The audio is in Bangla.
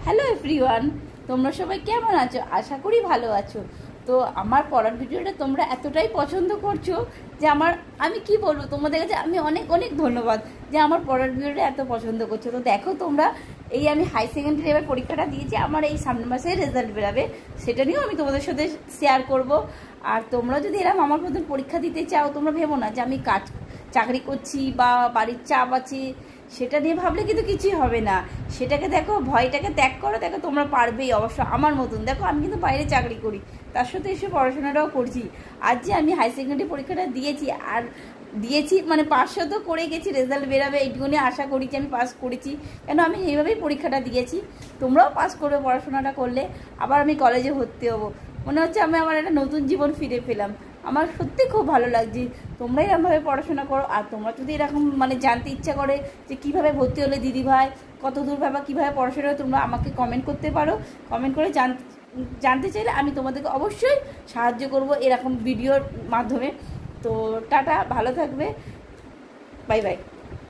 হ্যালো এভরিওয়ান, তোমরা সবাই কেমন আছো? আশা করি ভালো আছো। তো আমার পড়ার ভিডিওটা তোমরা এতটাই পছন্দ করছো যে আমি কি বলবো তোমাদের কাছে, আমি অনেক অনেক ধন্যবাদ যে আমার পড়ার ভিডিওটা এত পছন্দ করছো। তো দেখো তোমরা, এই আমি হাই সেকেন্ডারি এবার পরীক্ষাটা দিয়েছি, আমার এই সামনের মাসে রেজাল্ট বেরাবে, সেটা নিয়েও আমি তোমাদের সাথে শেয়ার করব। আর তোমরা যদি এরকম আমার মতন পরীক্ষা দিতে চাও, তোমরা ভেবো না যে আমি চাকরি করছি বা বাড়ির চাপ আছে, সেটা নিয়ে ভাবলে কিন্তু কিছুই হবে না। সেটাকে দেখো, ভয়টাকে ত্যাগ করো, দেখো তোমরা পারবেই অবশ্য আমার মতন। দেখো আমি কিন্তু বাইরে চাকরি করি, তার সাথে এসে পড়াশোনাটাও করছি। আজ যে আমি হাই সেকেন্ডারি পরীক্ষাটা দিয়েছি, আর দিয়েছি মানে পাসও তো করে গেছি, রেজাল্ট বেরাবে এইটুকুনি আশা করি যে আমি পাস করেছি, কেন আমি এইভাবেই পরীক্ষাটা দিয়েছি। তোমরাও পাস করবে পড়াশোনাটা করলে। আবার আমি কলেজে ভর্তি হবো, মনে হচ্ছে আমি আমার একটা নতুন জীবন ফিরে পেলাম। আমার সত্যি খুব ভালো লাগছে। তোমরা এরকমভাবে পড়াশোনা করো। আর তোমরা যদি এরকম মানে জানতে ইচ্ছা করে যে কীভাবে ভর্তি হলে দিদিভাই, কত দূর ভাবা কীভাবে পড়াশোনা, তোমরা আমাকে কমেন্ট করতে পারো। কমেন্ট করে জানতে চাইলে আমি তোমাদেরকে অবশ্যই সাহায্য করব এরকম ভিডিওর মাধ্যমে। তো টাটা, ভালো থাকবে, বাই বাই।